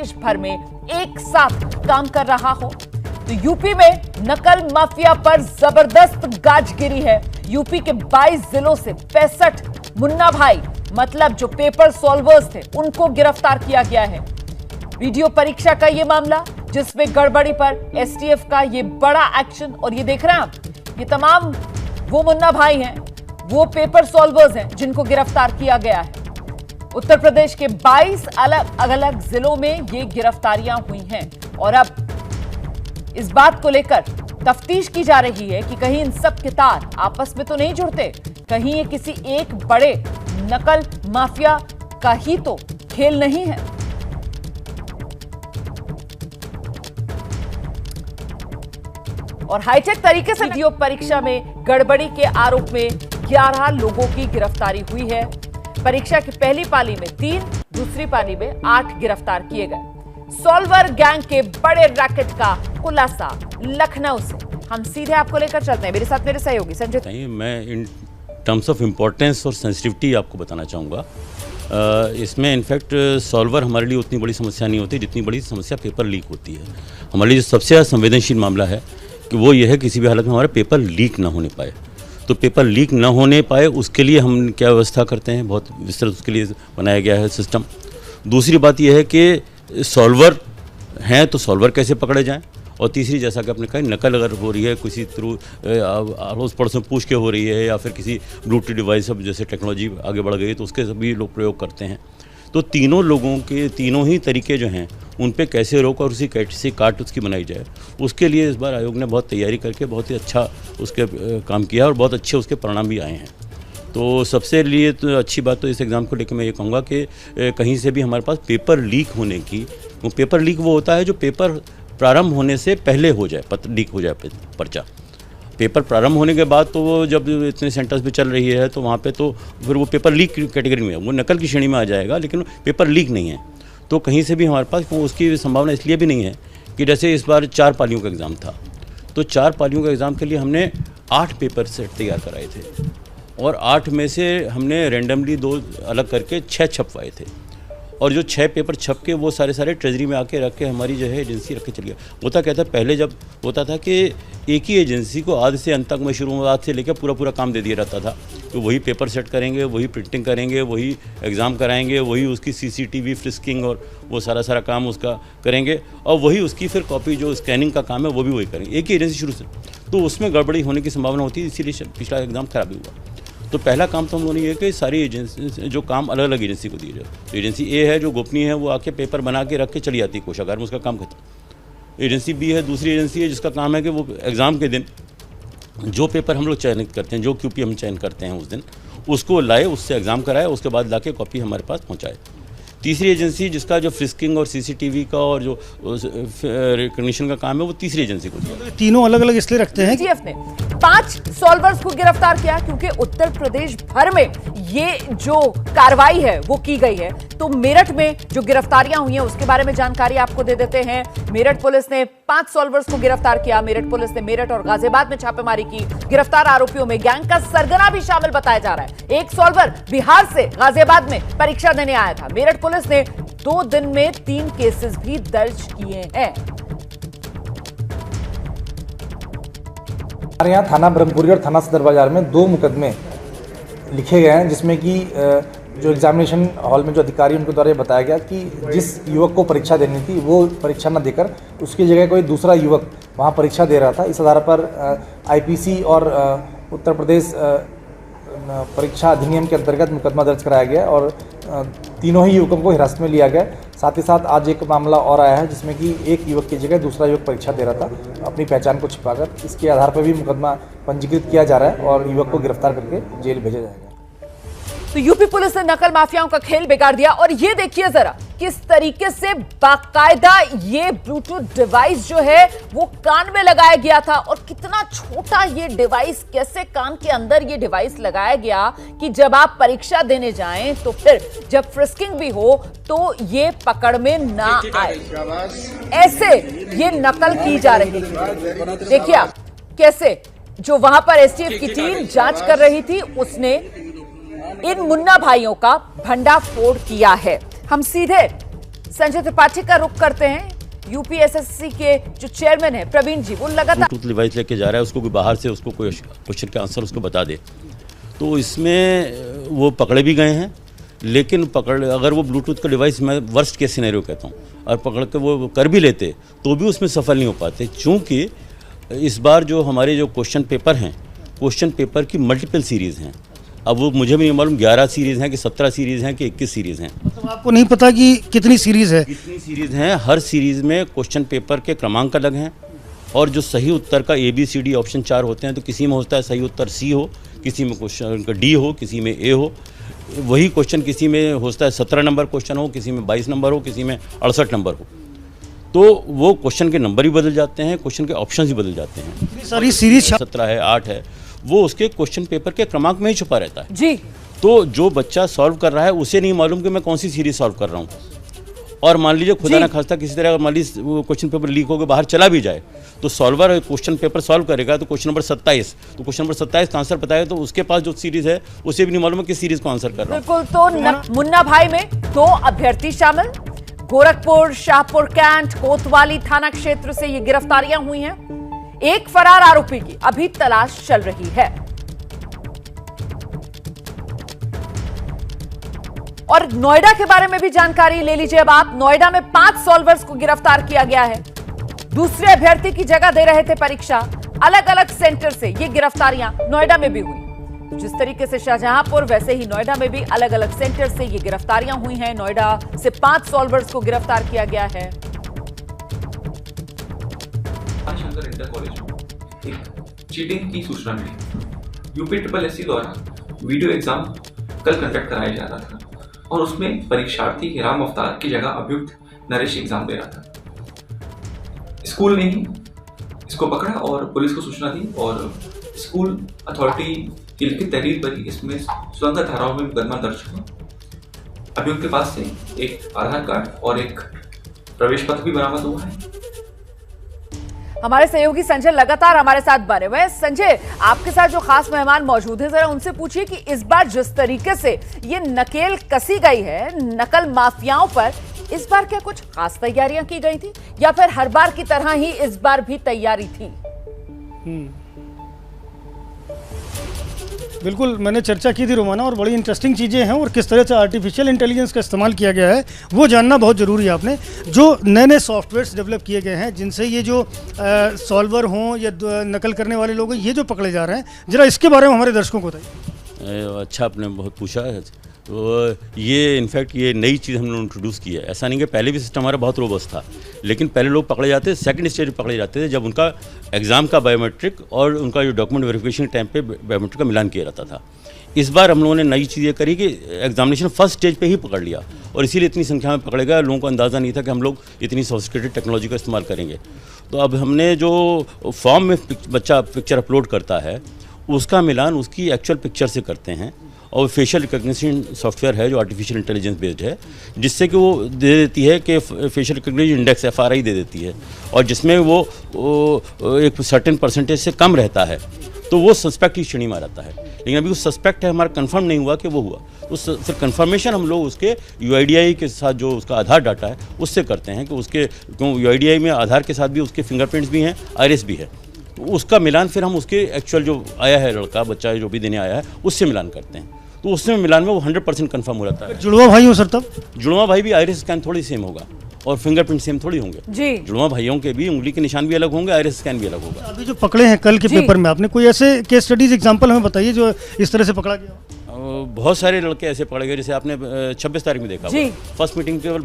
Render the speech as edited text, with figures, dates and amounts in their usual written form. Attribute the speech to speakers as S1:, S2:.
S1: प्रदेश भर में एक साथ काम कर रहा हो। तो यूपी में नकल माफिया पर जबरदस्त गाज गिरी है। यूपी के 22 जिलों से 65 मुन्ना भाई मतलब जो पेपर सॉल्वर्स थे उनको गिरफ्तार किया गया है। वीडियो परीक्षा का यह मामला जिसमें गड़बड़ी पर एसटीएफ का यह बड़ा एक्शन। और ये देख रहे हैं आप, ये तमाम वो मुन्ना भाई हैं, वो पेपर सॉल्वर्स हैं जिनको गिरफ्तार किया गया है। उत्तर प्रदेश के 22 अलग अलग जिलों में ये गिरफ्तारियां हुई हैं और अब इस बात को लेकर तफ्तीश की जा रही है कि कहीं इन सब के तार आपस में तो नहीं जुड़ते, कहीं ये किसी एक बड़े नकल माफिया का ही तो खेल नहीं है। और हाईटेक तरीके से वीडियो परीक्षा में गड़बड़ी के आरोप में 11 लोगों की गिरफ्तारी हुई है। परीक्षा की पहली पाली में 3, दूसरी पाली में 8 गिरफ्तार किए गए। सॉल्वर गैंग के बड़े रैकेट का खुलासा लखनऊ से। हम सीधे आपको लेकर चलते हैं, मेरे साथ मेरे सहयोगी संजय।
S2: मैं इन टर्म्स ऑफ इम्पोर्टेंस और सेंसिटिविटी आपको बताना चाहूँगा। इसमें इनफैक्ट सॉल्वर हमारे लिए उतनी बड़ी समस्या नहीं होती जितनी बड़ी समस्या पेपर लीक होती है। हमारे लिए जो सबसे ज़्यादा संवेदनशील मामला है कि वो ये है किसी भी हालत में हमारा पेपर लीक ना होने पाए। तो पेपर लीक ना होने पाए उसके लिए हम क्या व्यवस्था करते हैं, बहुत विस्तृत उसके लिए बनाया गया है सिस्टम। दूसरी बात यह है कि सॉल्वर हैं तो सॉल्वर कैसे पकड़े जाएं, और तीसरी जैसा कि आपने कहा नकल अगर हो रही है किसी थ्रू अड़ोस पड़ोस में पूछ के हो रही है या फिर किसी ब्लूटूथ डिवाइस अब जैसे टेक्नोलॉजी आगे बढ़ गई तो उसके सभी लोग प्रयोग करते हैं। तो तीनों लोगों के तीनों ही तरीके जो हैं उन पे कैसे रोक और उसी कैसे काट उसकी बनाई जाए, उसके लिए इस बार आयोग ने बहुत तैयारी करके बहुत ही अच्छा उसके काम किया और बहुत अच्छे उसके परिणाम भी आए हैं। तो सबसे लिए तो अच्छी बात तो इस एग्ज़ाम को लेकर मैं ये कहूँगा कि कहीं से भी हमारे पास पेपर लीक होने की, वो पेपर लीक वो होता है जो पेपर प्रारंभ होने से पहले हो जाए, लीक हो जाए पर्चा। पेपर प्रारंभ होने के बाद तो वो जब इतने सेंटर्स पे चल रही है तो वहाँ पे तो फिर वो पेपर लीक कैटेगरी में है, वो नकल की श्रेणी में आ जाएगा, लेकिन पेपर लीक नहीं है। तो कहीं से भी हमारे पास वो उसकी संभावना इसलिए भी नहीं है कि जैसे इस बार 4 पालियों का एग्ज़ाम था, तो 4 पालियों का एग्ज़ाम के लिए हमने 8 पेपर सेट तैयार कराए थे और 8 में से हमने रैंडमली 2 अलग करके 6 छपवाए थे। और जो 6 पेपर छप के वो सारे ट्रेजरी में आके रख के हमारी जो है एजेंसी रख के चली गई। होता क्या था, पहले जब होता था कि एक ही एजेंसी को आधे से अंत तक में शुरुआत से लेकर पूरा काम दे दिया रहता था। तो वही पेपर सेट करेंगे, वही प्रिंटिंग करेंगे, वही एग्ज़ाम कराएंगे, वही उसकी सीसीटीवी फ्रिस्किंग और वो सारा काम उसका करेंगे और वही उसकी फिर कॉपी जो स्कैनिंग का काम है वो भी वही करेंगे, एक ही एजेंसी शुरू से। तो उसमें गड़बड़ी होने की संभावना होती है, इसीलिए पिछला एग्ज़ाम खराब ही हुआ। तो पहला काम तो हम लोगों ने ये कि सारी एजेंसी जो काम अलग अलग एजेंसी को दिए जाए। तो एजेंसी ए है जो गोपनीय है, वो आके पेपर बना के रख के चली जाती है कोषागार में, उसका काम खत्म। एजेंसी बी है, दूसरी एजेंसी है जिसका काम है कि वो एग्ज़ाम के दिन जो पेपर हम लोग चयनित करते हैं, जो क्यूपी हम चयन करते हैं उस दिन, उसको लाए, उससे एग्ज़ाम कराए, उसके बाद ला के कॉपी हमारे पास पहुँचाए। तीसरी एजेंसी जिसका जो फ्रिस्किंग और सीसीटीवी का और जो रिकग्निशन का काम है वो तीसरी एजेंसी को दिया।
S1: तीनों अलग अलग इसलिए रखते हैं कि ने 5 सॉल्वर्स को गिरफ्तार किया क्योंकि उत्तर प्रदेश भर में ये जो कार्रवाई है वो की गई है। तो मेरठ में जो गिरफ्तारियां हुई हैं उसके बारे में जानकारी आपको दे देते हैं। मेरठ पुलिस ने 5 सॉल्वर्स को गिरफ्तार किया। मेरठ पुलिस ने मेरठ और गाजियाबाद में छापेमारी की। गिरफ्तार आरोपियों में गैंग का सरगना भी शामिल बताया जा रहा है। एक सॉल्वर बिहार से गाजियाबाद में परीक्षा देने आया था। मेरठ पुलिस ने 2 दिन में 3 केसेस भी दर्ज किए हैं।
S3: हमारे यहाँ थाना ब्रह्मपुरी और थाना सदर बाजार में 2 मुकदमे लिखे गए हैं, जिसमें कि जो एग्जामिनेशन हॉल में जो अधिकारी उनके द्वारा बताया गया कि जिस युवक को परीक्षा देनी थी वो परीक्षा न देकर उसकी जगह कोई दूसरा युवक वहाँ परीक्षा दे रहा था। इस आधार पर आईपीसी और उत्तर प्रदेश परीक्षा अधिनियम के अंतर्गत मुकदमा दर्ज कराया गया और तीनों ही युवकों को हिरासत में लिया गया। साथ ही साथ आज एक मामला और आया है जिसमें कि एक युवक की जगह दूसरा युवक परीक्षा दे रहा था अपनी पहचान को छिपाकर। इसके आधार पर भी मुकदमा पंजीकृत किया जा रहा है और युवक को गिरफ्तार करके जेल भेजा जाएगा।
S1: तो यूपी पुलिस ने नकल माफियाओं का खेल बिगाड़ दिया। और ये देखिए जरा किस तरीके से बाकायदा ये ब्लूटूथ डिवाइस जो है वो कान में लगाया गया था और कितना छोटा ये डिवाइस, कैसे कान के अंदर ये डिवाइस लगाया गया कि जब आप परीक्षा देने जाएं तो फिर जब फ्रिस्किंग भी हो तो ये पकड़ में ना आए। ऐसे ये नकल की जा रही थी। देखिए आप कैसे जो वहां पर एसटीएफ की टीम जांच कर रही थी उसने इन मुन्ना भाइयों का भंडाफोड़ किया है। हम सीधे संजय त्रिपाठी का रुख करते हैं। यूपीएसएससी के जो चेयरमैन है प्रवीण जी, वो लगातार
S2: ब्लूटूथ डिवाइस लेके जा रहा है, उसको कोई बाहर से उसको कोई क्वेश्चन के आंसर उसको बता दे, तो इसमें वो पकड़े भी गए हैं। लेकिन अगर वो ब्लूटूथ का डिवाइस, मैं वर्स्ट केस सिनेरियो कहता हूँ, और पकड़ के वो कर भी लेते तो भी उसमें सफल नहीं हो पाते, चूँकि इस बार जो हमारे जो क्वेश्चन पेपर हैं, क्वेश्चन पेपर की मल्टीपल सीरीज़ हैं। अब वो मुझे भी नहीं मालूम 11 सीरीज़ हैं कि 17 सीरीज़ हैं कि 21 सीरीज़ हैं।
S4: तो आपको नहीं पता कि कितनी सीरीज़ है?
S2: कितनी सीरीज़ हैं, हर सीरीज़ में क्वेश्चन पेपर के क्रमांक अलग हैं, और जो सही उत्तर का ABCD ऑप्शन 4 होते हैं, तो किसी में होता है सही उत्तर C हो, किसी में क्वेश्चन का D हो, किसी में A हो। वही क्वेश्चन किसी में होता है 17 नंबर क्वेश्चन हो, किसी में 22 नंबर हो, किसी में 68 नंबर हो। तो वो क्वेश्चन के नंबर भी बदल जाते हैं, क्वेश्चन के ऑप्शन भी बदल जाते हैं।
S4: सारी सीरीज
S2: 17 है, 8 है, वो उसके क्वेश्चन पेपर के क्रमांक में ही छुपा रहता है
S1: जी।
S2: तो जो बच्चा सॉल्व कर रहा है उसे नहीं मालूम कि मैं कौन सी सीरीज सॉल्व कर रहा हूँ। और मान लीजिए खुदा ना खास्ता किसी तरह मान लीजिए वो क्वेश्चन पेपर लीक होकर बाहर चला भी जाए, तो सॉल्वर क्वेश्चन पेपर सॉल्व करेगा तो क्वेश्चन नंबर 27, तो क्वेश्चन नंबर 27 का आंसर बताएगा, तो उसके पास जो सीरीज है उसे भी नहीं मालूम है किस सीरीज को आंसर कर रहा हूँ।
S1: बिल्कुल। तो मुन्ना भाई में 2 अभ्यर्थी शामिल, गोरखपुर, शाहपुर कैंट, कोतवाली थाना क्षेत्र से ये गिरफ्तारियां हुई हैं। एक फरार आरोपी की अभी तलाश चल रही है। और नोएडा के बारे में भी जानकारी ले लीजिए अब आप। नोएडा में 5 सॉल्वर्स को गिरफ्तार किया गया है। दूसरे अभ्यर्थी की जगह दे रहे थे परीक्षा। अलग अलग सेंटर से ये गिरफ्तारियां नोएडा में भी हुई। जिस तरीके से शाहजहांपुर, वैसे ही नोएडा में भी अलग अलग सेंटर से ये गिरफ्तारियां हुई हैं। नोएडा से 5 सॉल्वर्स को गिरफ्तार किया गया है।
S5: शंकर इंटर कॉलेज में एक चीटिंग की सूचना मिली। यूपी द्वारा वीडियो एग्जाम कल कंडक्ट कराया जा रहा था और उसमें परीक्षार्थी हिराम अवतार की जगह अभियुक्त नरेश एग्जाम दे रहा था। स्कूल ने ही इसको पकड़ा और पुलिस को सूचना दी और स्कूल अथॉरिटी की लिखित तहरीर पर ही इसमें स्वतंत्र धाराओं में मुकदमा दर्ज हुआ। अभियुक्त के पास से एक आधार कार्ड और एक प्रवेश पत्र भी बरामद हुआ है।
S1: हमारे सहयोगी संजय लगातार हमारे साथ बने हुए हैं। संजय, आपके साथ जो खास मेहमान मौजूद हैं, जरा उनसे पूछिए कि इस बार जिस तरीके से ये नकेल कसी गई है नकल माफियाओं पर, इस बार क्या कुछ खास तैयारियां की गई थी या फिर हर बार की तरह ही इस बार भी तैयारी थी?
S4: बिल्कुल, मैंने चर्चा की थी रोमाना, और बड़ी इंटरेस्टिंग चीज़ें हैं और किस तरह से आर्टिफिशियल इंटेलिजेंस का इस्तेमाल किया गया है वो जानना बहुत ज़रूरी है। आपने जो नए नए सॉफ्टवेयर्स डेवलप किए गए हैं जिनसे ये जो सॉल्वर हों या नकल करने वाले लोग हैं, ये जो पकड़े जा रहे हैं, ज़रा इसके बारे में हमारे दर्शकों को बताइए।
S2: अच्छा, आपने बहुत पूछा है। तो ये इनफैक्ट ये नई चीज़ हमने इंट्रोड्यूस की है। ऐसा नहीं कि पहले भी सिस्टम हमारा बहुत रोबस्ट था, लेकिन पहले लोग पकड़े जाते थे सेकंड स्टेज पे पकड़े जाते थे जब उनका एग्ज़ाम का बायोमेट्रिक और उनका जो डॉक्यूमेंट वेरिफिकेशन टाइम पे बायोमेट्रिक का मिलान किया जाता था। इस बार हम लोगों ने नई चीज़ ये करी कि एग्जामिनेशन फर्स्ट स्टेज पे ही पकड़ लिया, और इसीलिए इतनी संख्या में पकड़े गए। लोगों को अंदाज़ा नहीं था कि हम लोग इतनी सोफिस्टिकेटेड टेक्नोलॉजी का इस्तेमाल करेंगे। तो अब हमने जो फॉर्म में बच्चा पिक्चर अपलोड करता है उसका मिलान उसकी एक्चुअल पिक्चर से करते हैं, और फेशियल रिकग्निशन सॉफ्टवेयर है जो आर्टिफिशियल इंटेलिजेंस बेस्ड है, जिससे कि वो दे देती है कि फेशियल रिकग्निशन इंडेक्स FRI दे देती है, और जिसमें वो एक सर्टेन परसेंटेज से कम रहता है तो वो सस्पेक्ट की श्रेणी में रहता है। लेकिन अभी वो सस्पेक्ट है, हमारा कंफर्म नहीं हुआ कि वो हुआ, तो फिर कंफर्मेशन हम लोग उसके UIDAI के साथ जो उसका आधार डाटा है उससे करते हैं कि उसके UIDAI में आधार के साथ भी उसके फिंगरप्रिंट्स भी हैं, आइरिस भी है, तो उसका मिलान फिर हम उसके एक्चुअल जो आया है लड़का बच्चा जो भी देने आया है उससे मिलान करते हैं। तो उसमें मिलान में वो 100% कंफर्म हो जाता है।
S4: जुड़वा भाई हो सर? तब
S2: जुड़वा भाई भी आइरिस स्कैन थोड़ी सेम होगा और फिंगरप्रिंट सेम थोड़ी होंगे
S1: जी।
S2: जुड़वा भाइयों के भी उंगली के निशान भी अलग होंगे, आइरिस स्कैन भी अलग होगा।
S4: अभी जो पकड़े हैं कल के पेपर में, आपने कोई ऐसे केस स्टडीज एग्जांपल हमें बताइए जो इस तरह से पकड़ा गया?
S2: बहुत सारे लड़के ऐसे पकड़े गए, जैसे आपने 26 तारीख में देखा, फर्स्ट मीटिंग केवल